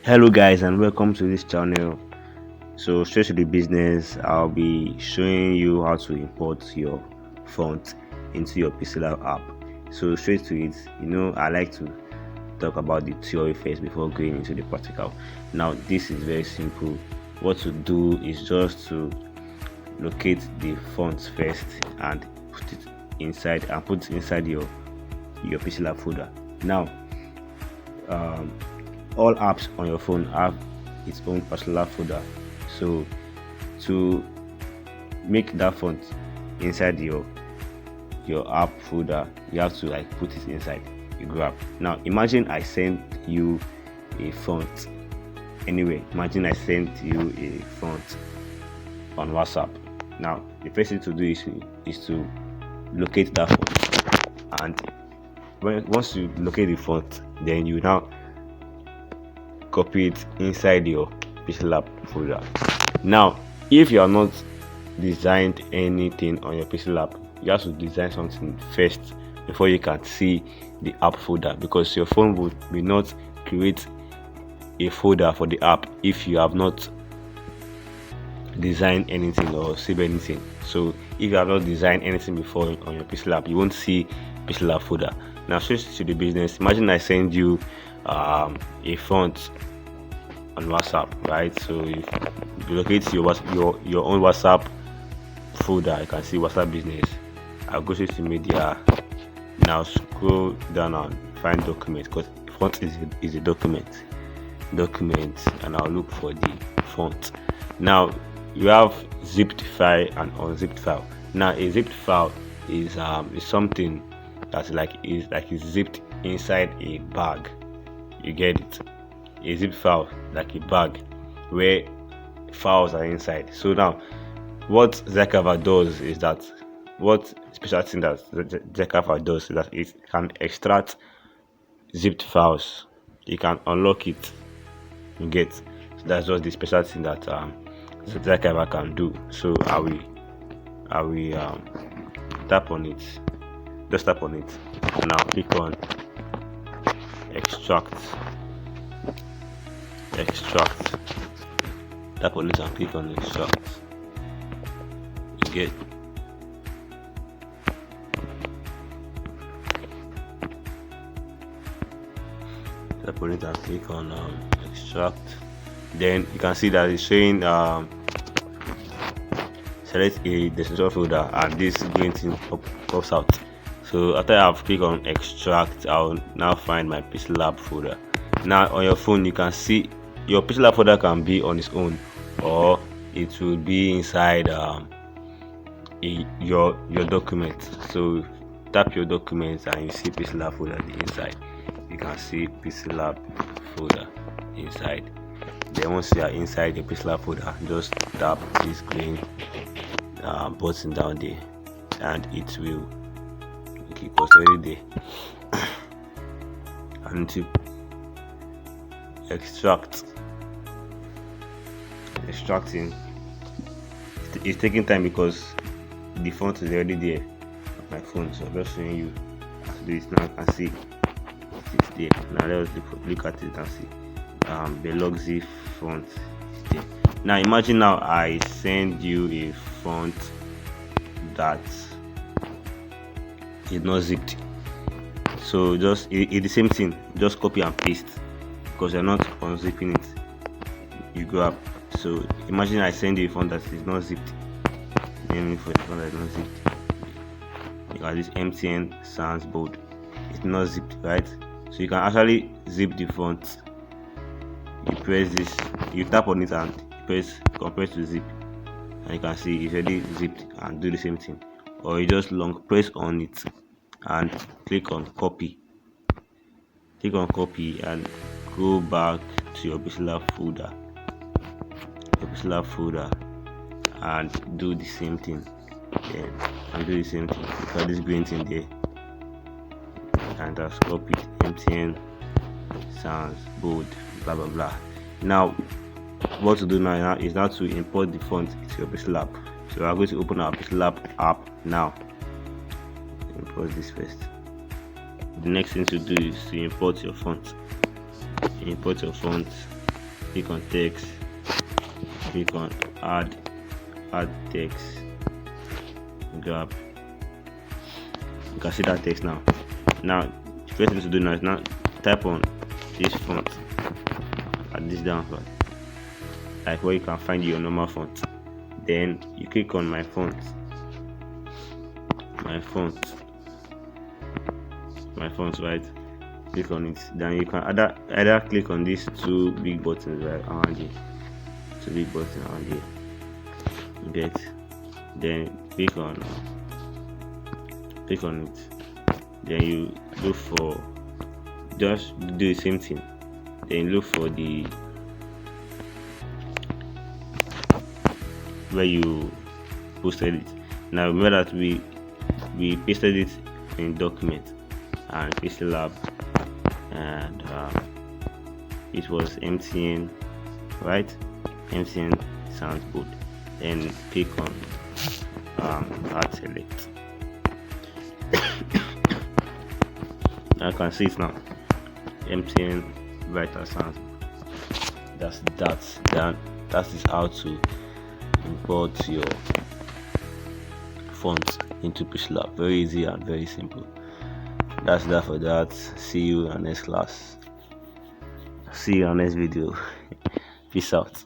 Hello guys, and welcome to this channel. So straight to the business, I'll be showing you how to import your font into your PixelLab app. So straight to it, I like to talk about the theory first before going into the practical. Now this is very simple. What to do is just to locate the font first and put it inside your PixelLab folder. Now all apps on your phone have its own particular folder, so to make that font inside your app folder, you have to put it inside you grab. Now imagine I sent you a font anyway. Imagine I sent you a font on WhatsApp. Now the first thing to do is to locate that font, and once you locate the font, then you now copy it inside your PixelLab folder. Now if you are not designed anything on your PixelLab, you have to design something first before you can see the app folder, because your phone will not create a folder for the app if you have not designed anything or save anything. So if you have not designed anything before on your PixelLab, you won't see PixelLab folder. Now switch to the business. Imagine I send you a font on WhatsApp, right? So if you locate your own WhatsApp folder, you can see WhatsApp business. I'll go to media. Now scroll down and find document, because font is a document, and I'll look for the font. Now you have zipped file and unzipped file. Now a zipped file is something that's is zipped inside a bag. You get it? A zip file like a bag where files are inside. So now what Canva does is that, what special thing that Canva does is that it can extract zipped files. You can unlock it. You get? So that's just the special thing that Canva can do. So I will tap on it. Just tap on it. Now click on extract. Tap on it and click on extract. You get? Tap on it and click on extract. Then you can see that it's showing select a destination folder, and this green thing pops out. So after I've clicked on extract, I'll now find my PixelLab folder. Now on your phone, you can see your PixelLab folder can be on its own, or it will be inside your document. So tap your documents and you see PixelLab folder inside. You can see PixelLab folder inside. Then once you are inside the PixelLab folder, just tap this green button down there, and it will was already there. And to extracting, it's taking time because the font is already there on my phone. So I'm just showing you how to do it now. You can see it's there. Now let's look at it. You can see the Loxy font is there. Now imagine now I send you a font that is not zipped. So just it's the same thing, just copy and paste, because you're not unzipping it. You grab. So imagine I send you a font that is not zipped. Name it for the font that is not zipped. You got this MTN Sans bold. It's not zipped, right? So you can actually zip the font. You press this, you tap on it and compress to zip, and you can see it's already zipped, and do the same thing. Or you just long press on it and click on copy. Click on copy and go back to your PixelLab folder, and do the same thing. Because this green thing there, and that's copied MTN Sans bold blah blah blah. Now what to do now is now to import the font into your PixelLab. So I'm going to open our PixelLab app now. Import this first. The next thing to do is to import your font. Import your font click on text, click on add text, grab. You can see that text now. The first thing to do now is now type on this font at this down part, like where you can find your normal font. Then you click on my font, right? Click on it. Then you can either click on these two big buttons right around here, get. Then click on it. Then you look for, just do the same thing. Then look for the where you posted it. Now remember that we pasted it in document and PixelLab, and it was MTN, right? MTN sounds good. Then click on add select. I can see it now. MTN writer sounds good. That is how to import your fonts into PixelLab. Very easy and very simple. That's that for that. See you in the next class. See you on next video. Peace out.